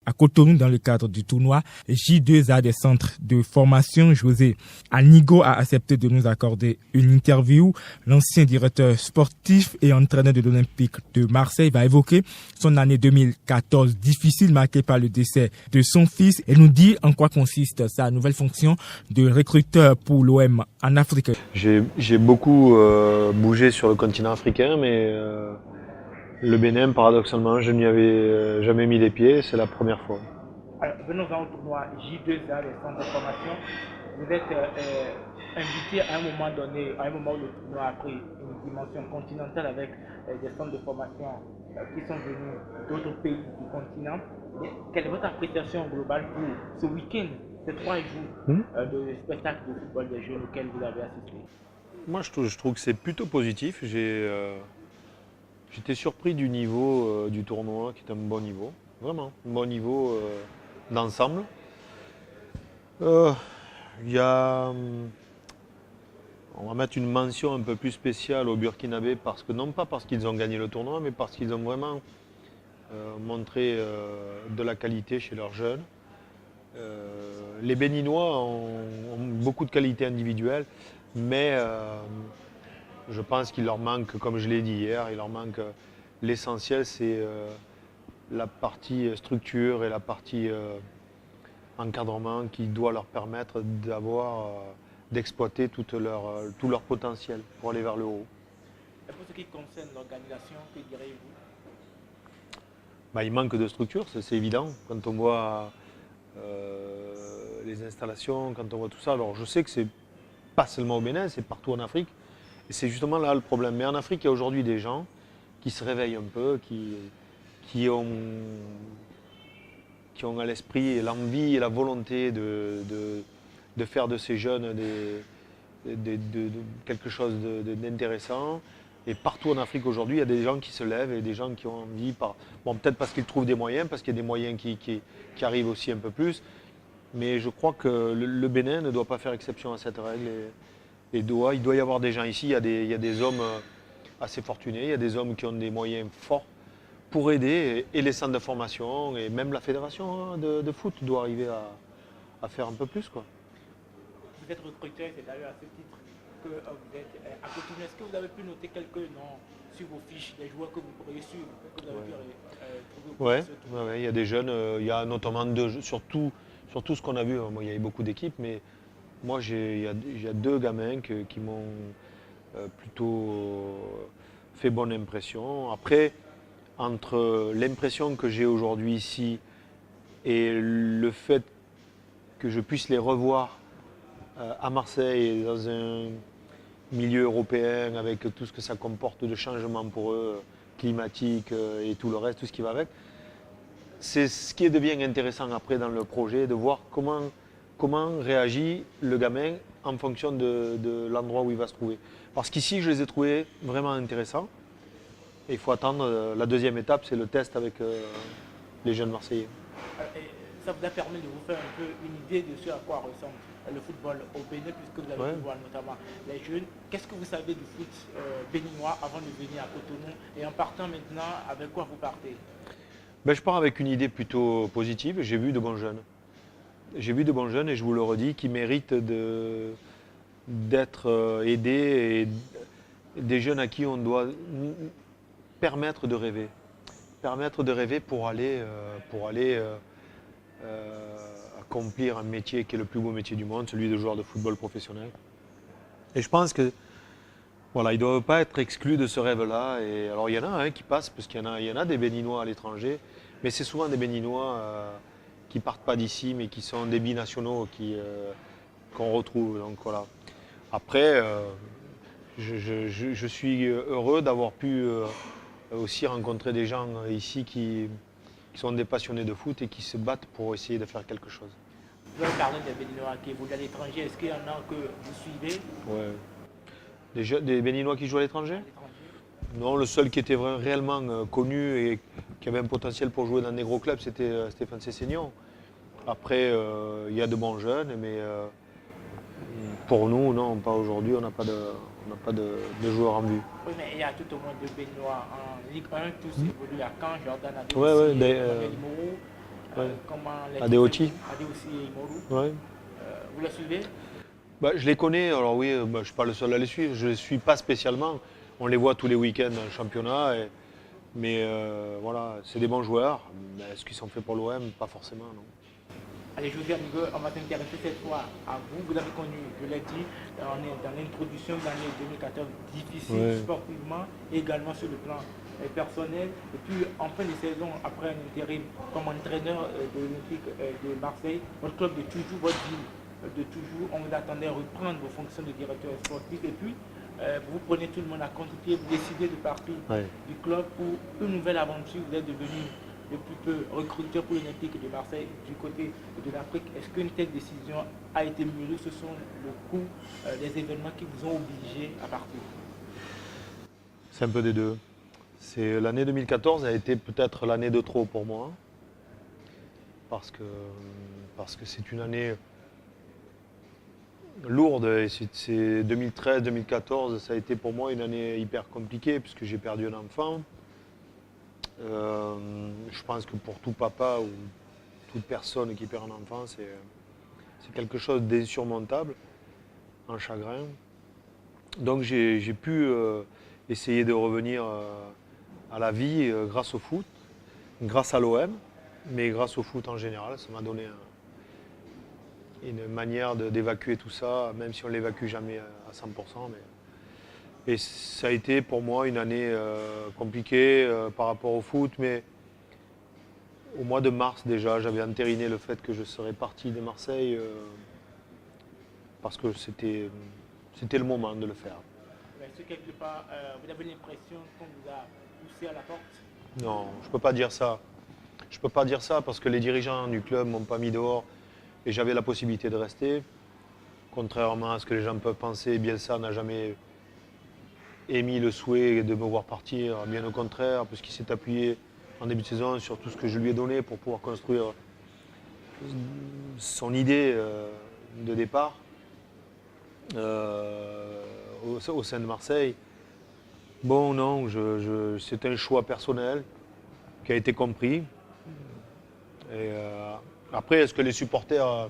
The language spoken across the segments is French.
à Cotonou dans le cadre du tournoi J2A des centres de formation. José Anigo a accepté de nous accorder une interview. L'ancien directeur sportif et entraîneur de l'Olympique de Marseille va évoquer son année 2014 difficile marquée par le décès de son fils et nous dit en quoi consiste sa nouvelle fonction de recruteur pour l'OM en Afrique. J'ai beaucoup bougé sur le continent africain, mais le Bénin, paradoxalement, je n'y avais jamais mis les pieds, c'est la première fois. Alors, venons-en au tournoi J2A, les centres de formation. Vous êtes invité à un moment donné, à un moment où le tournoi a pris une dimension continentale avec des centres de formation qui sont venus d'autres pays du continent. Quelle est votre appréciation globale pour ce week-end, ces 3 jours de spectacle de football des jeunes auxquels vous avez assisté? Moi, je trouve que c'est plutôt positif. J'étais surpris du niveau du tournoi, qui est un bon niveau. Vraiment, un bon niveau d'ensemble. On va mettre une mention un peu plus spéciale au Burkinabé, non pas parce qu'ils ont gagné le tournoi, mais parce qu'ils ont vraiment montré de la qualité chez leurs jeunes. Les Béninois ont beaucoup de qualités individuelles, mais je pense qu'il leur manque, comme je l'ai dit hier, il leur manque l'essentiel, c'est la partie structure et la partie encadrement qui doit leur permettre d'exploiter tout leur potentiel pour aller vers le haut. Et pour ce qui concerne l'organisation, que direz-vous? Il manque de structure, c'est évident. Quand on voit les installations, quand on voit tout ça, alors je sais que c'est pas seulement au Bénin, c'est partout en Afrique. Et c'est justement là le problème. Mais en Afrique, il y a aujourd'hui des gens qui se réveillent un peu, qui ont à l'esprit et l'envie et la volonté de faire de ces jeunes quelque chose d'intéressant. Et partout en Afrique aujourd'hui, il y a des gens qui se lèvent et des gens qui ont envie, peut-être parce qu'ils trouvent des moyens, parce qu'il y a des moyens qui arrivent aussi un peu plus. Mais je crois que le Bénin ne doit pas faire exception à cette règle. Il doit y avoir des gens ici, il y a des hommes assez fortunés, il y a des hommes qui ont des moyens forts pour aider, et les centres de formation, et même la fédération de foot doit arriver à faire un peu plus, quoi. Vous êtes recruteur, c'est d'ailleurs à ce titre que vous êtes à Cotonou. Est-ce que vous avez pu noter quelques noms sur vos fiches, des joueurs que vous pourriez suivre, que vous avez pu trouver? Oui, il y a des jeunes, il y a notamment surtout ce qu'on a vu, moi, il y avait beaucoup d'équipes, mais moi il y a 2 gamins qui m'ont plutôt fait bonne impression. Après, entre l'impression que j'ai aujourd'hui ici et le fait que je puisse les revoir à Marseille, dans un milieu européen, avec tout ce que ça comporte de changements pour eux, climatique et tout le reste, tout ce qui va avec, c'est ce qui devient intéressant après dans le projet, de voir comment réagit le gamin en fonction de l'endroit où il va se trouver. Parce qu'ici, je les ai trouvés vraiment intéressants. Et il faut attendre, la deuxième étape, c'est le test avec les jeunes Marseillais. Et ça vous a permis de vous faire un peu une idée de ce à quoi ressemble le football au Bénin, puisque vous avez pu voir notamment les jeunes. Qu'est-ce que vous savez du foot béninois avant de venir à Cotonou? Et en partant maintenant, avec quoi vous partez? Je pars avec une idée plutôt positive. J'ai vu de bons jeunes. J'ai vu de bons jeunes, et je vous le redis, qui méritent d'être aidés, et des jeunes à qui on doit permettre de rêver. Permettre de rêver pour aller accomplir un métier qui est le plus beau métier du monde, celui de joueur de football professionnel. Et je pense que ils ne doivent pas être exclus de ce rêve-là. Et alors il y en a qui passent, parce qu'il y en a des Béninois à l'étranger, mais c'est souvent des Béninois qui ne partent pas d'ici, mais qui sont des binationaux qu'on retrouve. Donc voilà. Après, je suis heureux d'avoir pu aussi rencontrer des gens ici qui sont des passionnés de foot et qui se battent pour essayer de faire quelque chose. Vous avez parlé des Béninois qui évoluent à l'étranger. Est-ce qu'il y en a que vous suivez? Ouais. Des Béninois qui jouent à l'étranger? Non, le seul qui était réellement connu et qui avait un potentiel pour jouer dans des gros clubs, c'était Stéphane Sessegnon. Après, il y a de bons jeunes, mais pour nous, non, pas aujourd'hui, on n'a pas de joueurs en vue. Oui, mais il y a tout au moins 2 Béninois en Ligue 1, tous évoluent à Caen, Jordan Adé, Emmanuel Moreau. Ouais. Comment les Adeoti. Adeoti et Imoru. Ouais. Vous les suivez? Je les connais, alors oui, je ne suis pas le seul à les suivre, je ne les suis pas spécialement. On les voit tous les week-ends dans le championnat, mais voilà, c'est des bons joueurs. Mais est-ce qu'ils sont faits pour l'OM? Pas forcément, non. Allez, José Amigo, on va s'intéresser cette fois à vous. Vous avez connu, je l'ai dit, on est dans l'introduction de l'année 2014 difficile sportivement et également sur le plan personnel. Et puis en fin de saison, après un intérim comme entraîneur de l'Olympique de Marseille, votre club de toujours, votre ville de toujours, on vous attendait reprendre vos fonctions de directeur sportif. Et puis vous prenez tout le monde à contre-pied, vous décidez de partir du club pour une nouvelle aventure. Vous êtes devenu depuis peu recruteur pour l'Olympique de Marseille du côté de l'Afrique. Est-ce qu'une telle décision a été mûrie? Ce sont le coût des événements qui vous ont obligé à partir? C'est un peu des deux. L'année 2014 a été peut-être l'année de trop pour moi, parce que c'est une année lourde. Et 2013-2014, ça a été pour moi une année hyper compliquée puisque j'ai perdu un enfant. Je pense que pour tout papa ou toute personne qui perd un enfant, c'est quelque chose d'insurmontable, un chagrin. Donc j'ai pu essayer de revenir à la vie grâce au foot, grâce à l'OM, mais grâce au foot en général. Ça m'a donné une manière d'évacuer tout ça, même si on ne l'évacue jamais à 100%. Et ça a été pour moi une année compliquée par rapport au foot, mais au mois de mars déjà, j'avais entériné le fait que je serais parti de Marseille parce que c'était le moment de le faire. Est-ce que quelque part, vous avez l'impression qu'on vous a poussé à la porte? Non, je ne peux pas dire ça. Je ne peux pas dire ça parce que les dirigeants du club ne m'ont pas mis dehors et j'avais la possibilité de rester. Contrairement à ce que les gens peuvent penser, Bielsa n'a jamais émis le souhait de me voir partir, bien au contraire, puisqu'il s'est appuyé en début de saison sur tout ce que je lui ai donné pour pouvoir construire son idée de départ au sein de Marseille. Bon, non, c'est un choix personnel qui a été compris. Et après, est-ce que les supporters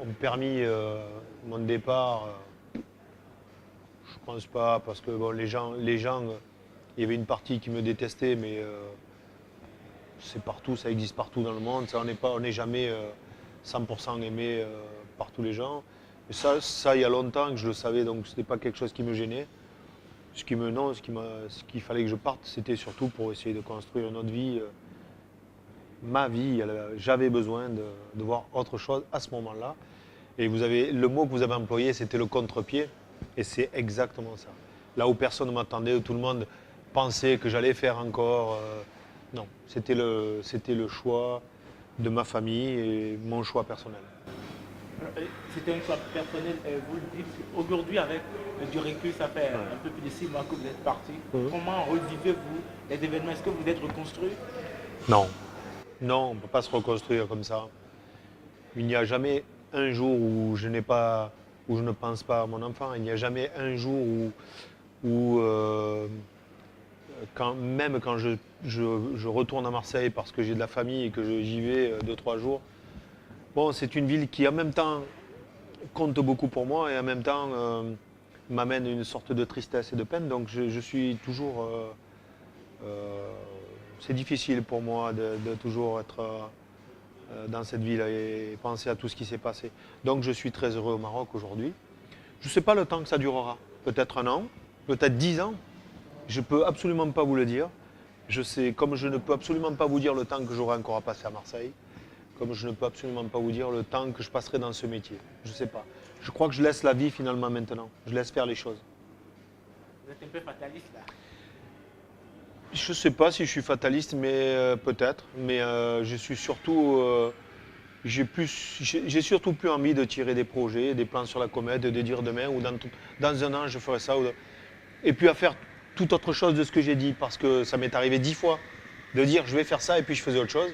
ont permis mon départ? Je pense pas, parce que bon, les gens, il y avait une partie qui me détestait, mais c'est partout, ça existe partout dans le monde. Ça, on n'est jamais 100% aimé par tous les gens. Et ça, il y a longtemps que je le savais, donc ce n'était pas quelque chose qui me gênait. Ce qu'il fallait que je parte, c'était surtout pour essayer de construire une autre vie. Ma vie, j'avais besoin de voir autre chose à ce moment-là. Et le mot que vous avez employé, c'était le contre-pied. Et c'est exactement ça. Là où personne ne m'attendait, où tout le monde pensait que j'allais faire encore. Non, c'était le choix de ma famille et mon choix personnel. C'était un choix personnel, vous le dites. Aujourd'hui, avec du recul, ça fait un peu plus de 6 mois que vous êtes parti. Comment revivez-vous les événements? Est-ce que vous êtes reconstruit? Non. Non, on ne peut pas se reconstruire comme ça. Il n'y a jamais un jour où je ne pense pas à mon enfant. Il n'y a jamais un jour où même quand je retourne à Marseille parce que j'ai de la famille et que j'y vais 2-3 jours. Bon, c'est une ville qui en même temps compte beaucoup pour moi et en même temps m'amène une sorte de tristesse et de peine. Donc je suis toujours... c'est difficile pour moi de toujours être dans cette ville et penser à tout ce qui s'est passé. Donc je suis très heureux au Maroc aujourd'hui. Je ne sais pas le temps que ça durera. Peut-être 1 an, peut-être 10 ans. Je ne peux absolument pas vous le dire. Comme je ne peux absolument pas vous dire le temps que j'aurai encore à passer à Marseille, comme je ne peux absolument pas vous dire le temps que je passerai dans ce métier. Je ne sais pas. Je crois que je laisse la vie finalement maintenant. Je laisse faire les choses. Vous êtes un peu fataliste là? Je ne sais pas si je suis fataliste, mais peut-être. Mais je suis surtout... j'ai surtout plus envie de tirer des projets, des plans sur la comète, de dire demain ou dans 1 an je ferai ça. Et puis à faire toute autre chose de ce que j'ai dit, parce que ça m'est arrivé 10 fois de dire je vais faire ça et puis je faisais autre chose.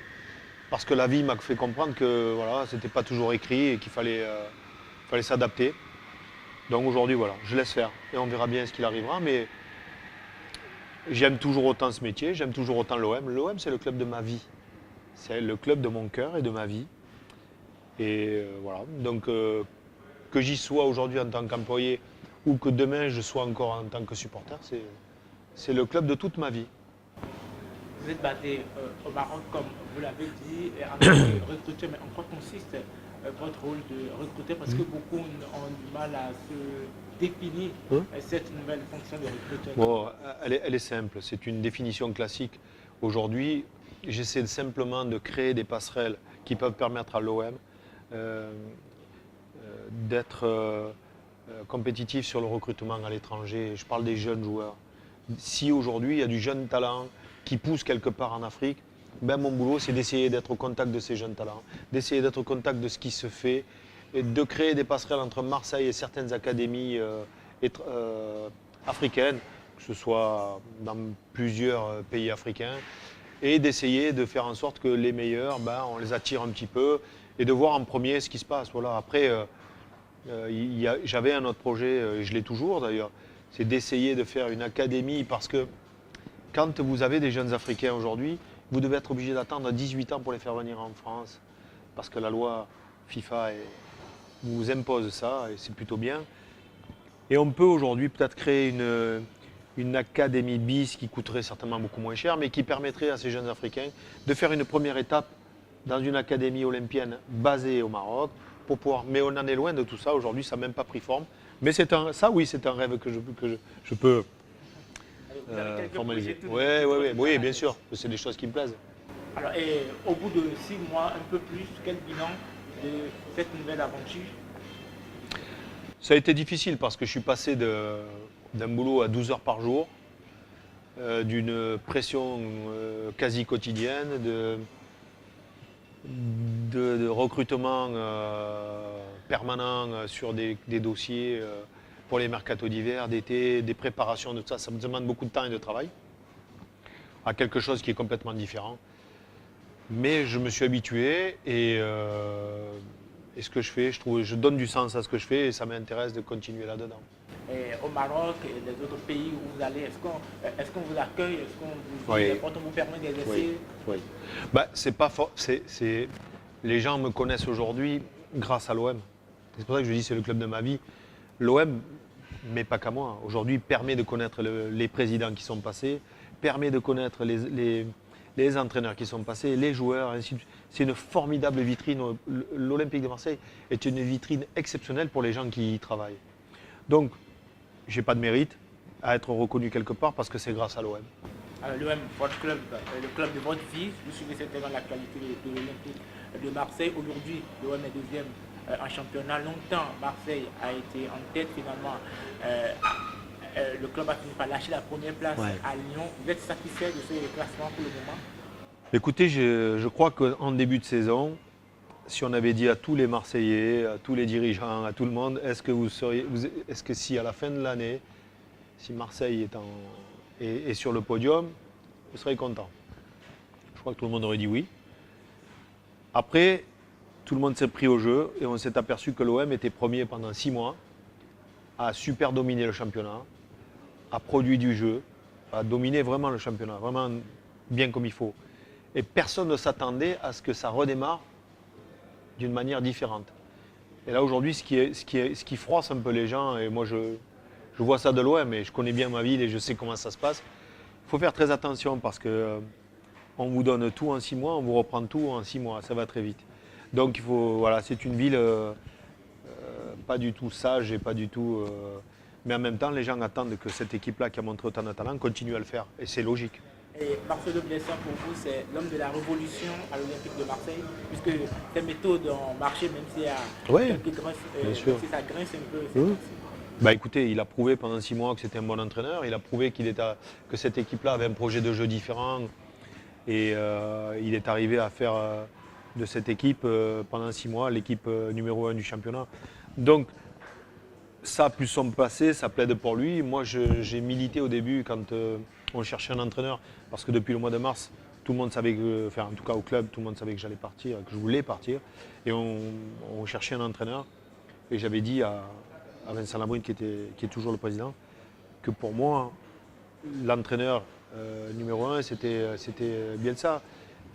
Parce que la vie m'a fait comprendre que voilà, c'était pas toujours écrit et qu'il fallait s'adapter. Donc aujourd'hui, voilà, je laisse faire et on verra bien ce qu'il arrivera. Mais J'aime toujours autant ce métier, j'aime toujours autant l'OM. L'OM, c'est le club de ma vie. C'est le club de mon cœur et de ma vie. Et voilà. Donc, que j'y sois aujourd'hui en tant qu'employé ou que demain je sois encore en tant que supporter, c'est le club de toute ma vie. Vous êtes basé au Maroc, comme vous l'avez dit, en tant que recruteur, mais en quoi consiste votre rôle de recruteur? Parce que beaucoup ont du mal à se définir cette nouvelle fonction de recruteur. Bon, elle est simple, c'est une définition classique. Aujourd'hui, j'essaie simplement de créer des passerelles qui peuvent permettre à l'OM d'être compétitif sur le recrutement à l'étranger. Je parle des jeunes joueurs. Si aujourd'hui il y a du jeune talent qui pousse quelque part en Afrique, ben mon boulot c'est d'essayer d'être au contact de ces jeunes talents, d'essayer d'être au contact de ce qui se fait, et de créer des passerelles entre Marseille et certaines académies africaines, que ce soit dans plusieurs pays africains, et d'essayer de faire en sorte que les meilleurs, ben, on les attire un petit peu et de voir en premier ce qui se passe. Voilà. Après, j'avais un autre projet, et je l'ai toujours d'ailleurs, c'est d'essayer de faire une académie parce que quand vous avez des jeunes Africains aujourd'hui, vous devez être obligé d'attendre 18 ans pour les faire venir en France parce que la loi FIFA vous impose ça et c'est plutôt bien. Et on peut aujourd'hui peut-être créer une académie bis qui coûterait certainement beaucoup moins cher, mais qui permettrait à ces jeunes Africains de faire une première étape dans une académie olympienne basée au Maroc pour pouvoir. Mais on en est loin de tout ça. Aujourd'hui, ça n'a même pas pris forme. Mais c'est un rêve que je peux formaliser. Oui, bien sûr. C'est des choses qui me plaisent. Alors, et au bout de 6 mois, un peu plus, quel bilan de cette nouvelle aventure? Ça a été difficile parce que je suis passé d'un boulot à 12 heures par jour, d'une pression quasi quotidienne, de recrutement permanent sur des dossiers pour les mercatos d'hiver, d'été, des préparations de ça. Ça me demande beaucoup de temps et de travail, à quelque chose qui est complètement différent. Mais je me suis habitué et ce que je fais, je donne du sens à ce que je fais et ça m'intéresse de continuer là-dedans. Et au Maroc et les autres pays où vous allez, est-ce qu'on vous accueille, est-ce qu'on vous permet d'exercer? Oui. Bah, c'est pas fort. Les gens me connaissent aujourd'hui grâce à l'OM. C'est pour ça que je dis c'est le club de ma vie. L'OM, mais pas qu'à moi, aujourd'hui permet de connaître les présidents qui sont passés, permet de connaître les entraîneurs qui sont passés, les joueurs, ainsi de suite. C'est une formidable vitrine. L'Olympique de Marseille est une vitrine exceptionnelle pour les gens qui y travaillent. Donc, je n'ai pas de mérite à être reconnu quelque part parce que c'est grâce à l'OM. L'OM, votre club, le club de votre vie, vous suivez certainement l'actualité de l'Olympique de Marseille. Aujourd'hui, l'OM est deuxième en championnat. Longtemps, Marseille a été en tête finalement. Le club a fini par lâcher la première place à Lyon. Vous êtes satisfait de ce classement pour le moment? Écoutez, je crois qu'en début de saison, si on avait dit à tous les Marseillais, à tous les dirigeants, à tout le monde, est-ce que si à la fin de l'année, si Marseille est sur le podium, vous seriez content? Je crois que tout le monde aurait dit oui. Après, tout le monde s'est pris au jeu et on s'est aperçu que l'OM était premier pendant 6 mois, a super dominé le championnat, a produit du jeu, a dominé vraiment le championnat, vraiment bien comme il faut. Et personne ne s'attendait à ce que ça redémarre d'une manière différente. Et là aujourd'hui, ce qui froisse un peu les gens, et moi je vois ça de loin, mais je connais bien ma ville et je sais comment ça se passe, il faut faire très attention parce que on vous donne tout en 6 mois, on vous reprend tout en 6 mois, ça va très vite. Donc c'est une ville pas du tout sage et pas du tout... mais en même temps, les gens attendent que cette équipe-là qui a montré autant de talent continue à le faire, et c'est logique. Et Marcelo Bielsa, pour vous, c'est l'homme de la révolution à l'Olympique de Marseille, puisque ses méthodes ont marché, même s'il y a quelques grinces, si ça grince un peu. Bah écoutez, il a prouvé pendant 6 mois que c'était un bon entraîneur, il a prouvé que cette équipe-là avait un projet de jeu différent, et il est arrivé à faire de cette équipe, pendant 6 mois, l'équipe numéro 1 du championnat. Donc, ça, plus son passé, ça plaide pour lui. Moi, j'ai milité au début quand on cherchait un entraîneur, parce que depuis le mois de mars, tout le monde savait que, enfin en tout cas au club, tout le monde savait que j'allais partir, que je voulais partir. Et on cherchait un entraîneur. Et j'avais dit à Vincent Labrune, qui est toujours le président, que pour moi, l'entraîneur numéro 1, c'était Bielsa.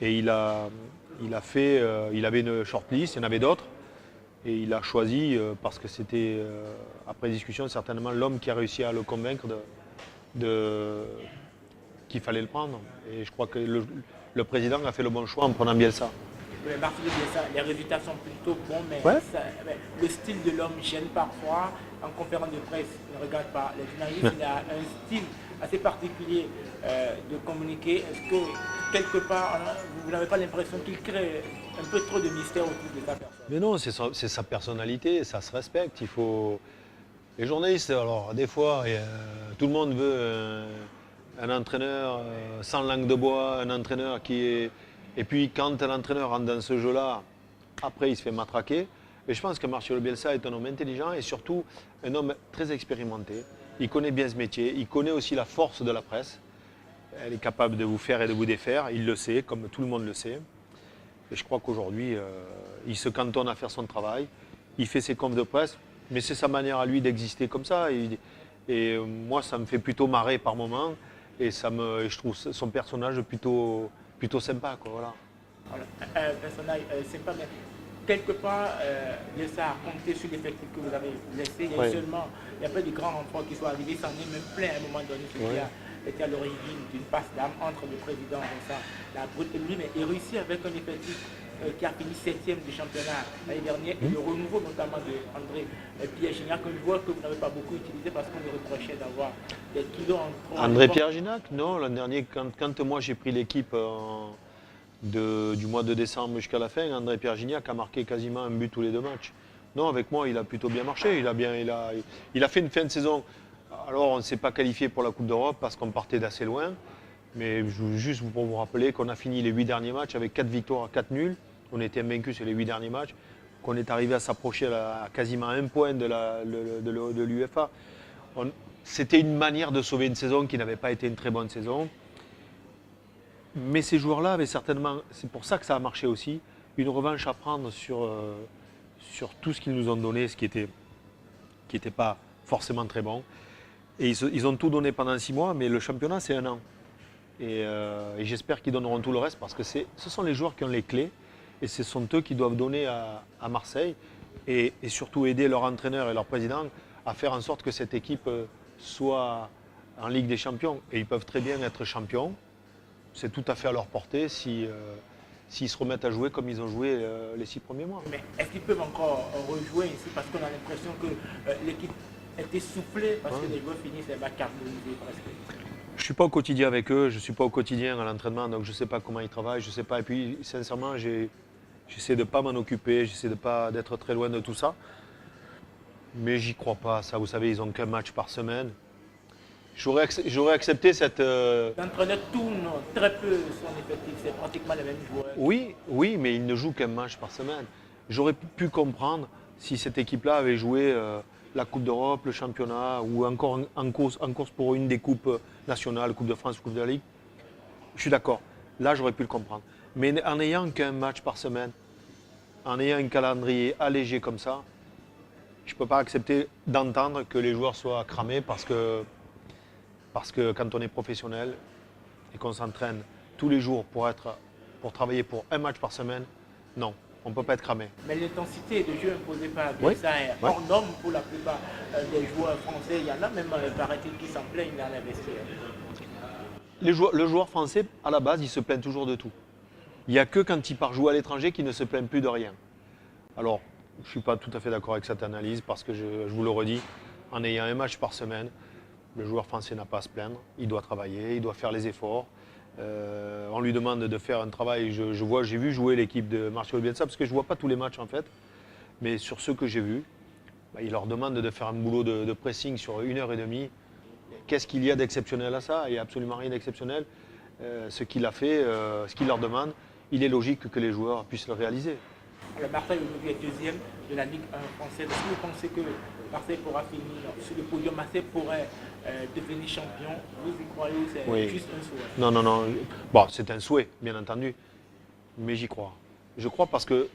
Et il avait une shortlist, il y en avait d'autres. Et il a choisi, parce que c'était, après discussion, certainement l'homme qui a réussi à le convaincre qu'il fallait le prendre. Et je crois que le président a fait le bon choix en prenant Bielsa. Oui, Marcelo Bielsa, les résultats sont plutôt bons, mais, Ouais. mais le style de l'homme gêne parfois. En conférence de presse, il ne regarde pas les journalistes, il a un style assez particulier de communiquer. Est-ce que quelque part, vous n'avez pas l'impression qu'il crée un peu trop de mystère autour de sa personne? Mais non, c'est sa personnalité, ça se respecte. Les journalistes, alors des fois, tout le monde veut un entraîneur sans langue de bois, un entraîneur qui est... Et puis quand l'entraîneur rentre dans ce jeu-là, après il se fait matraquer. Mais je pense que Marcelo Bielsa est un homme intelligent et surtout un homme très expérimenté. Il connaît bien ce métier, il connaît aussi la force de la presse. Elle est capable de vous faire et de vous défaire, il le sait, comme tout le monde le sait. Et je crois qu'aujourd'hui, il se cantonne à faire son travail, il fait ses confs de presse, mais c'est sa manière à lui d'exister comme ça. Et moi, ça me fait plutôt marrer par moments et je trouve son personnage plutôt sympa, quoi, voilà. Voilà. Personnage sympa, mais quelque part, Bielsa a compté sur l'effectif que vous avez laissé. Il n'y a pas de grands renforts qui sont arrivés, ça en est même plein à un moment donné, ce qui a été à l'origine d'une passe d'âme entre le président Vincent Labrute et lui, mais il réussit avec un effectif qui a fini 7e du championnat l'année dernière, et le renouveau notamment de André Pierre Gignac, un joueur que vous n'avez pas beaucoup utilisé parce qu'on lui reprochait d'avoir des kilos en trop. André Pierre Gignac, non, l'an dernier, quand moi j'ai pris l'équipe du mois de décembre jusqu'à la fin, André Pierre Gignac a marqué quasiment un but tous les 2 matchs. Non, avec moi, il a plutôt bien marché. Il a fait une fin de saison. Alors, on ne s'est pas qualifié pour la Coupe d'Europe parce qu'on partait d'assez loin. Mais juste pour vous rappeler qu'on a fini les 8 derniers matchs avec 4 victoires, 4 nuls. On était invaincus sur les 8 derniers matchs. Qu'on est arrivé à s'approcher à quasiment 1 point de l'UEFA. C'était une manière de sauver une saison qui n'avait pas été une très bonne saison. Mais ces joueurs-là avaient certainement, c'est pour ça que ça a marché aussi, une revanche à prendre sur tout ce qu'ils nous ont donné, ce qui était pas forcément très bon. Et ils ont tout donné pendant 6 mois, mais le championnat, c'est 1 an. Et j'espère qu'ils donneront tout le reste parce que ce sont les joueurs qui ont les clés et ce sont eux qui doivent donner à Marseille et surtout aider leur entraîneur et leur président à faire en sorte que cette équipe soit en Ligue des Champions. Et ils peuvent très bien être champions. C'est tout à fait à leur portée s'ils se remettent à jouer comme ils ont joué les 6 premiers mois. Mais est-ce qu'ils peuvent encore rejouer ici parce qu'on a l'impression que l'équipe est essoufflée parce que les joueurs finissent les matchs carbonisés presque? Je ne suis pas au quotidien avec eux, je ne suis pas au quotidien à l'entraînement, donc je ne sais pas comment ils travaillent, je ne sais pas. Et puis sincèrement, j'essaie de ne pas m'en occuper, j'essaie de pas d'être très loin de tout ça. Mais j'y crois pas, ça vous savez, ils n'ont qu'un match par semaine. J'aurais accepté cette... L'entraîneur tourne très peu son effectif, c'est pratiquement les mêmes joueurs. Oui, mais il ne joue qu'un match par semaine. J'aurais pu comprendre si cette équipe-là avait joué la Coupe d'Europe, le championnat, ou encore en course pour une des coupes nationales, Coupe de France, Coupe de la Ligue. Je suis d'accord. Là, j'aurais pu le comprendre. Mais en n'ayant qu'un match par semaine, en ayant un calendrier allégé comme ça, je ne peux pas accepter d'entendre que les joueurs soient cramés parce que quand on est professionnel et qu'on s'entraîne tous les jours pour travailler pour un match par semaine, non, on ne peut pas être cramé. Mais l'intensité de jeu imposée par Bielsa est hors norme pour la plupart des joueurs français. Il y en a même, paraît-il, qui s'en plaignent dans les vestiaires. Le joueur français, à la base, il se plaint toujours de tout. Il n'y a que quand il part jouer à l'étranger qu'il ne se plaint plus de rien. Alors, je ne suis pas tout à fait d'accord avec cette analyse parce que je vous le redis, en ayant un match par semaine, le joueur français n'a pas à se plaindre, il doit travailler, il doit faire les efforts. On lui demande de faire un travail, j'ai vu jouer l'équipe de Marcelo Bielsa parce que je ne vois pas tous les matchs en fait, mais sur ceux que j'ai vus, il leur demande de faire un boulot de pressing sur 1h30. Qu'est-ce qu'il y a d'exceptionnel à ça? Il n'y a absolument rien d'exceptionnel. Ce qu'il a fait, ce qu'il leur demande, il est logique que les joueurs puissent le réaliser. Alors Marseille aujourd'hui est 2e de la Ligue 1 française. Est-ce que vous pensez que Marseille pourra finir sur le podium? Marseille pourrait devenir champion? Vous y croyez ou c'est juste un souhait? Non. Bon, c'est un souhait, bien entendu. Mais j'y crois. Je crois parce que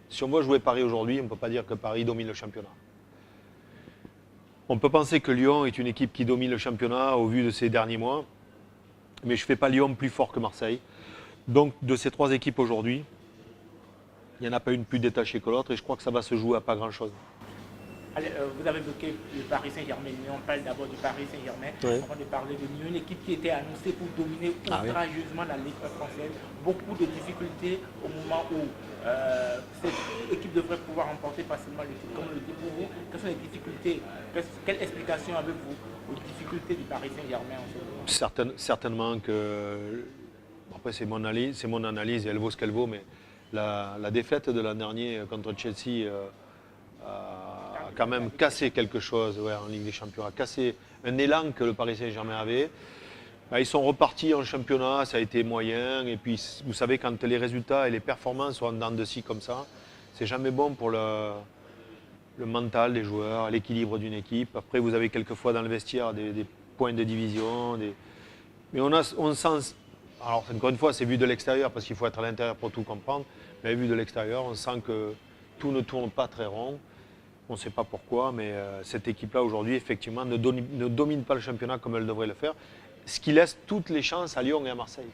si on voit jouer Paris aujourd'hui, on ne peut pas dire que Paris domine le championnat. On peut penser que Lyon est une équipe qui domine le championnat au vu de ces derniers mois. mais je ne fais pas Lyon plus fort que Marseille. Donc de ces 3 équipes aujourd'hui, il n'y en a pas une plus détachée que l'autre et je crois que ça va se jouer à pas grand-chose. Allez, vous avez évoqué le Paris Saint-Germain, mais on parle d'abord du Paris Saint-Germain avant de parler de Lyon, une équipe qui était annoncée pour dominer outrageusement la Ligue française. Beaucoup de difficultés au moment où cette équipe devrait pouvoir remporter facilement le titre. Comme le dit pour vous, quelles sont les difficultés? Quelle explication avez-vous aux difficultés du Paris Saint-Germain en ce moment? Certainement que, après c'est mon analyse et elle vaut ce qu'elle vaut, mais la défaite de l'an dernier contre Chelsea a quand même cassé quelque chose en Ligue des Champions, a cassé un élan que le Paris Saint-Germain avait. Ils sont repartis en championnat, ça a été moyen. Et puis, vous savez, quand les résultats et les performances sont en dents de scie comme ça, c'est jamais bon pour le mental des joueurs, l'équilibre d'une équipe. Après, vous avez quelquefois dans le vestiaire des points de division. Mais on sent... Alors, encore une fois, c'est vu de l'extérieur, parce qu'il faut être à l'intérieur pour tout comprendre. Mais vu de l'extérieur, on sent que tout ne tourne pas très rond. On ne sait pas pourquoi, mais cette équipe-là, aujourd'hui, effectivement, ne domine pas le championnat comme elle devrait le faire. Ce qui laisse toutes les chances à Lyon et à Marseille.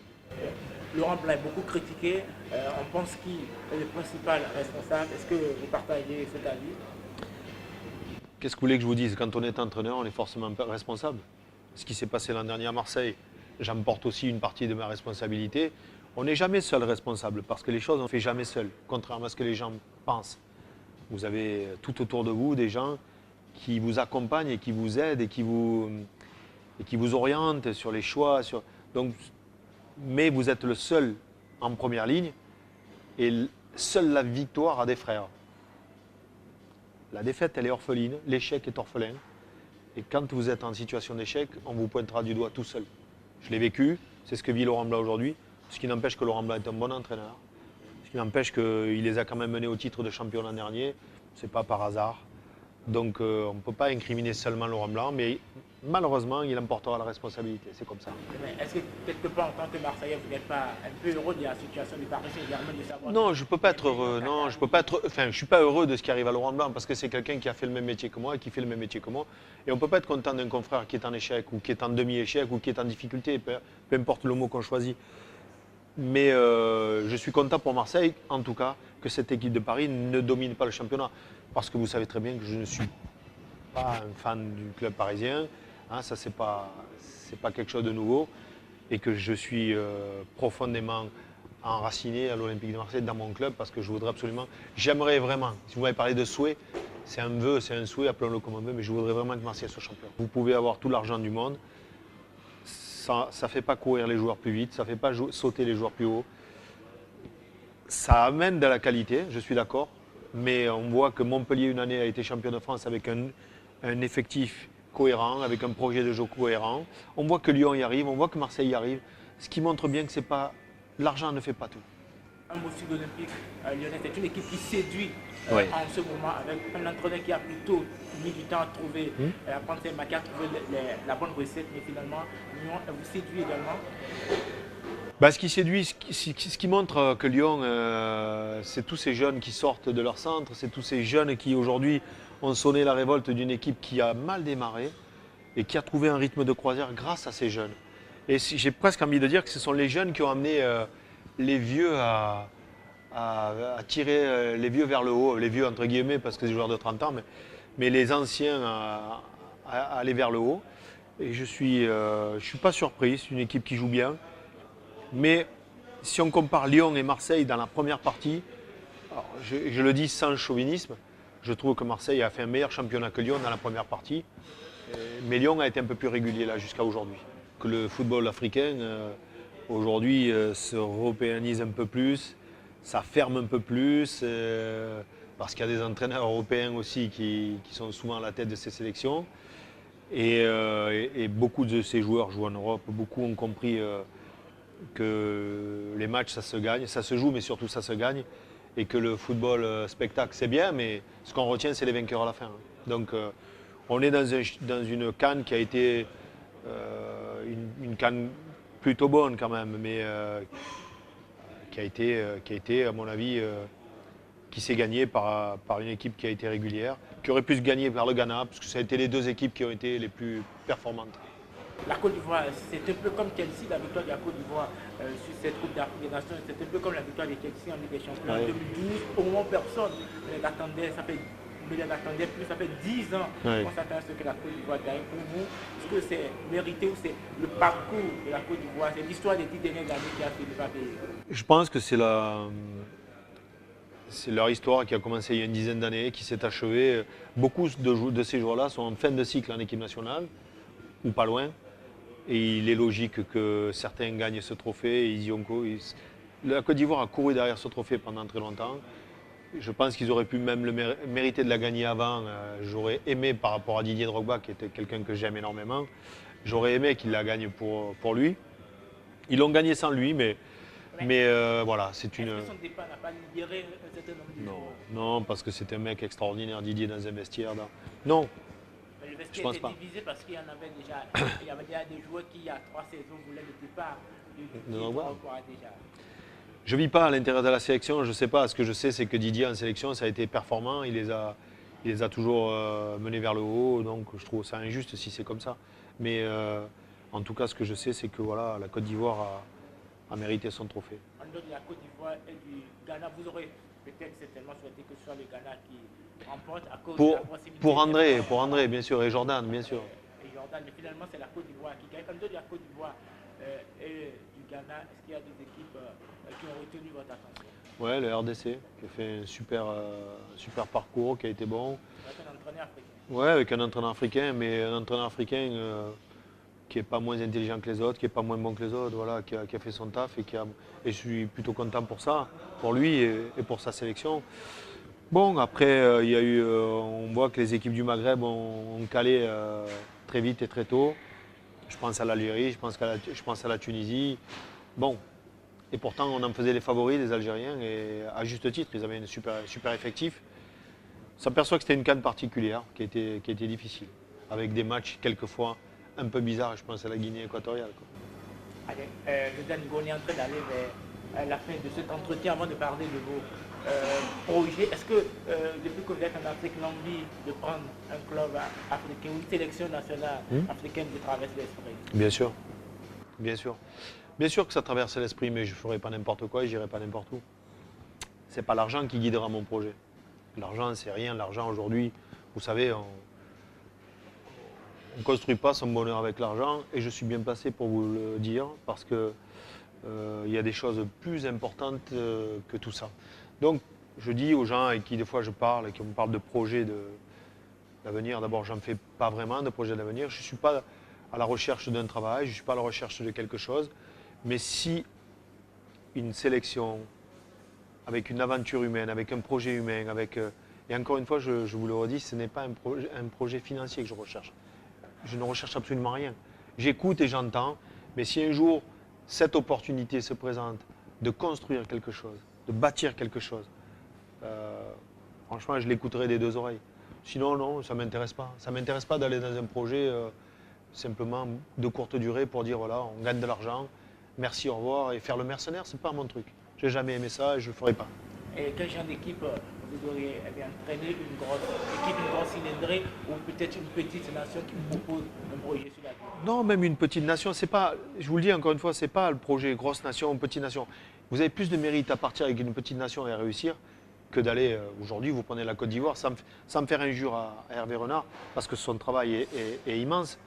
Laurent Blanc est beaucoup critiqué. On pense qu'il est le principal responsable. Est-ce que vous partagez cet avis? Qu'est-ce que vous voulez que je vous dise? Quand on est entraîneur, on est forcément responsable. Ce qui s'est passé l'an dernier à Marseille, j'en porte aussi une partie de ma responsabilité. On n'est jamais seul responsable parce que les choses, on ne fait jamais seul, contrairement à ce que les gens pensent. Vous avez tout autour de vous des gens qui vous accompagnent et qui vous aident et qui vous orientent sur les choix. Mais vous êtes le seul en première ligne et seule la victoire a des frères. La défaite, elle est orpheline, l'échec est orphelin. Et quand vous êtes en situation d'échec, on vous pointera du doigt tout seul. Je l'ai vécu, c'est ce que vit Laurent Blanc aujourd'hui, ce qui n'empêche que Laurent Blanc est un bon entraîneur. Ce qui n'empêche qu'il les a quand même menés au titre de champion l'an dernier, ce n'est pas par hasard. Donc on ne peut pas incriminer seulement Laurent Blanc, mais malheureusement, il emportera la responsabilité, c'est comme ça. Est-ce que quelque part, en tant que Marseillais, vous n'êtes pas un peu heureux de la situation du Paris Saint-Germain de savoir? Non, je ne peux pas être heureux. Non, je peux pas être. Enfin, je suis pas heureux de ce qui arrive à Laurent Blanc parce que c'est quelqu'un qui a fait le même métier que moi et qui fait le même métier que moi. Et on ne peut pas être content d'un confrère qui est en échec ou qui est en demi-échec ou qui est en difficulté, peu importe le mot qu'on choisit. Mais je suis content pour Marseille, en tout cas, que cette équipe de Paris ne domine pas le championnat. Parce que vous savez très bien que je ne suis pas un fan du club parisien. Ça, c'est pas quelque chose de nouveau. Et que je suis profondément enraciné à l'Olympique de Marseille, dans mon club, parce que je voudrais absolument... J'aimerais vraiment, si vous m'avez parlé de souhait, c'est un vœu, c'est un souhait, appelons-le comme on veut, mais je voudrais vraiment que Marseille soit champion. Vous pouvez avoir tout l'argent du monde. Ça ne fait pas courir les joueurs plus vite, ça ne fait pas sauter les joueurs plus haut. Ça amène de la qualité, je suis d'accord, mais on voit que Montpellier, une année, a été champion de France avec un effectif cohérent, avec un projet de jeu cohérent. On voit que Lyon y arrive, on voit que Marseille y arrive, ce qui montre bien que c'est pas, l'argent ne fait pas tout. Un mot sur l'Olympique lyonnais, c'est une équipe qui séduit Oui. en ce moment, avec un entraîneur qui a plutôt mis du temps à trouver, à prendre ses marques, à trouver la bonne recette, mais finalement, Lyon vous séduit également. Ce qui séduit, ce qui montre que Lyon, c'est tous ces jeunes qui sortent de leur centre, c'est tous ces jeunes qui aujourd'hui ont sonné la révolte d'une équipe qui a mal démarré et qui a trouvé un rythme de croisière grâce à ces jeunes. Et j'ai presque envie de dire que ce sont les jeunes qui ont amené les vieux à tirer les vieux vers le haut, les vieux entre guillemets parce que c'est des joueurs de 30 ans, mais les anciens à aller vers le haut. Et je suis pas surpris, c'est une équipe qui joue bien. Mais si on compare Lyon et Marseille dans la première partie, je le dis sans chauvinisme, je trouve que Marseille a fait un meilleur championnat que Lyon dans la première partie. Mais Lyon a été un peu plus régulier là jusqu'à aujourd'hui. Que le football africain aujourd'hui se européanise un peu plus, ça ferme un peu plus, parce qu'il y a des entraîneurs européens aussi qui sont souvent à la tête de ces sélections. Et beaucoup de ces joueurs jouent en Europe, beaucoup ont compris que les matchs ça se gagne, ça se joue mais surtout ça se gagne et que le football spectacle c'est bien mais ce qu'on retient c'est les vainqueurs à la fin. Donc on est dans une CAN qui a été une CAN plutôt bonne quand même mais qui a été à mon avis qui s'est gagnée par une équipe qui a été régulière, qui aurait pu se gagner par le Ghana parce que ça a été les deux équipes qui ont été les plus performantes. La Côte d'Ivoire, c'est un peu comme Chelsea, la victoire de la Côte d'Ivoire sur cette Coupe d'Afrique des Nations, c'est un peu comme la victoire de Chelsea en Ligue des Champions en 2012. Au moment où personne ne l'attendait, ça fait 10 ans qu'on s'attend à ce que la Côte d'Ivoire gagne. Pour vous, est-ce que c'est mérité ou c'est le parcours de la Côte d'Ivoire, c'est l'histoire des 10 dernières années qui a fait le pas payer? Je pense que c'est leur histoire qui a commencé il y a une dizaine d'années, qui s'est achevée. Beaucoup de ces joueurs-là sont en fin de cycle en équipe nationale, ou pas loin. Et il est logique que certains gagnent ce trophée. La Côte d'Ivoire a couru derrière ce trophée pendant très longtemps. Je pense qu'ils auraient pu même le mériter de la gagner avant. J'aurais aimé, par rapport à Didier Drogba, qui était quelqu'un que j'aime énormément, j'aurais aimé qu'il la gagne pour lui. Ils l'ont gagné sans lui, mais voilà, c'est une... Est-ce que son départ n'a pas libéré un certain nombre de joueurs? Non, parce que c'était un mec extraordinaire, Didier, dans un vestiaire. Non, Mais le je vestiaire pense était pas. divisé parce qu'il y en avait déjà, il y avait déjà des joueurs qui, il y a 3 saisons, voulaient le départ De Drogba. déjà. Je ne vis pas à l'intérieur de la sélection, je ne sais pas. Ce que je sais, c'est que Didier en sélection, ça a été performant. Il les a toujours menés vers le haut. Donc je trouve ça injuste si c'est comme ça. Mais en tout cas, ce que je sais, c'est que voilà, la Côte d'Ivoire a mérité son trophée. En dehors de la Côte d'Ivoire et du Ghana, vous aurez peut-être certainement souhaité que ce soit le Ghana qui remporte à cause de la proximité. Pour André, bien sûr, et Jordan, bien sûr. Et Jordan, mais finalement, c'est la Côte d'Ivoire qui gagne. En dehors de la Côte d'Ivoire et du Ghana, est-ce qu'il y a des équipes qui ont retenu votre attention? Ouais, le RDC, qui a fait un super parcours, qui a été bon. Avec un entraîneur africain. Ouais, avec un entraîneur africain, mais un entraîneur africain qui n'est pas moins intelligent que les autres, qui n'est pas moins bon que les autres, voilà, qui a fait son taf et je suis plutôt content pour ça, pour lui et pour sa sélection. Bon, après, il y a eu, on voit que les équipes du Maghreb ont calé très vite et très tôt. Je pense à l'Algérie, je pense à la Tunisie. Bon, et pourtant on en faisait les favoris, les Algériens, et à juste titre, ils avaient un super effectif. On s'aperçoit que c'était une CAN particulière, qui était difficile, avec des matchs quelquefois un peu bizarres, je pense à la Guinée équatoriale. Allez, on est en train d'aller vers la fin de cet entretien avant de parler de vos projets. Est-ce que depuis que vous êtes en Afrique, l'envie de prendre un club africain ou une sélection nationale africaine vous traverse l'esprit? Bien sûr, bien sûr. Bien sûr que ça traverse l'esprit, mais je ne ferai pas n'importe quoi et je n'irai pas n'importe où. Ce n'est pas l'argent qui guidera mon projet. L'argent, c'est rien. L'argent, aujourd'hui, vous savez, on ne construit pas son bonheur avec l'argent. Et je suis bien placé pour vous le dire, parce qu'il y a des choses plus importantes que tout ça. Donc, je dis aux gens avec qui des fois je parle et qui me parlent de projets d'avenir, d'abord, je n'en fais pas vraiment de projets d'avenir. Je ne suis pas à la recherche d'un travail, je ne suis pas à la recherche de quelque chose. Mais si une sélection, avec une aventure humaine, avec un projet humain, et encore une fois, je vous le redis, ce n'est pas un projet financier que je recherche. Je ne recherche absolument rien. J'écoute et j'entends, mais si un jour, cette opportunité se présente de construire quelque chose, de bâtir quelque chose, franchement, je l'écouterai des deux oreilles. Sinon, non, ça ne m'intéresse pas. Ça ne m'intéresse pas d'aller dans un projet simplement de courte durée pour dire, voilà, on gagne de l'argent, merci, au revoir, et faire le mercenaire, ce n'est pas mon truc. Je n'ai jamais aimé ça et je ne le ferai pas. Et quel genre d'équipe vous auriez entraîné une grosse cylindrée ou peut-être une petite nation qui vous propose un projet sur la vie? Non, même une petite nation, c'est pas, je vous le dis encore une fois, ce n'est pas le projet grosse nation ou petite nation. Vous avez plus de mérite à partir avec une petite nation et à réussir que d'aller, aujourd'hui, vous prenez la Côte d'Ivoire, sans me faire injure à Hervé Renard, parce que son travail est immense.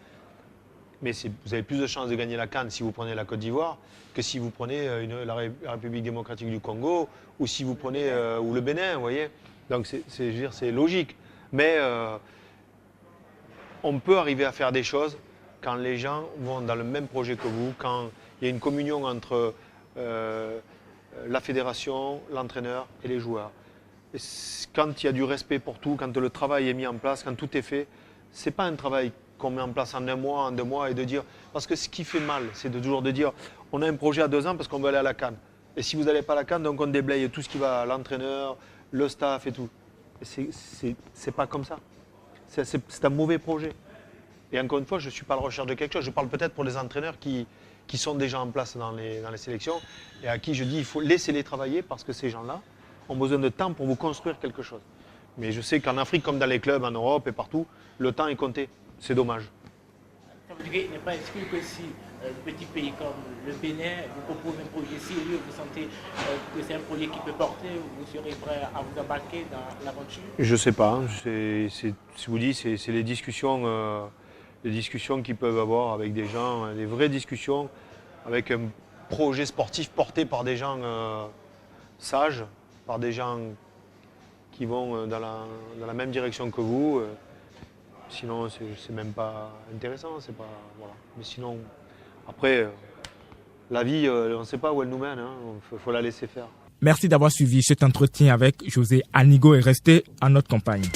Mais vous avez plus de chances de gagner la CAN si vous prenez la Côte d'Ivoire que si vous prenez la République démocratique du Congo ou si vous prenez ou le Bénin, vous voyez. Donc c'est logique. Mais on peut arriver à faire des choses quand les gens vont dans le même projet que vous, quand il y a une communion entre la fédération, l'entraîneur et les joueurs. Et quand il y a du respect pour tout, quand le travail est mis en place, quand tout est fait, ce n'est pas un travail qu'on met en place en 1 mois, en 2 mois, et de dire, parce que ce qui fait mal, c'est toujours de dire, on a un projet à 2 ans parce qu'on veut aller à la CAN. Et si vous n'allez pas à la CAN, donc on déblaye tout ce qui va à l'entraîneur, le staff et tout. C'est pas comme ça. C'est un mauvais projet. Et encore une fois, je ne suis pas à la recherche de quelque chose. Je parle peut-être pour les entraîneurs qui sont déjà en place dans les sélections et à qui je dis, il faut laisser les travailler parce que ces gens-là ont besoin de temps pour vous construire quelque chose. Mais je sais qu'en Afrique, comme dans les clubs, en Europe et partout, le temps est compté. C'est dommage. Ça veut n'est pas exclu que si un petit pays comme le Bénin vous propose un projet sérieux, vous sentez que c'est un projet qui peut porter, vous serez prêt à vous embarquer dans l'aventure? Je sais pas. Je vous dis, c'est les discussions qu'ils peuvent avoir avec des gens, des vraies discussions avec un projet sportif porté par des gens sages, par des gens qui vont dans la même direction que vous. Sinon, c'est même pas intéressant. C'est pas, voilà. Mais sinon, après, la vie, on ne sait pas où elle nous mène. Il faut la laisser faire. Merci d'avoir suivi cet entretien avec José Anigo et restez en notre compagnie.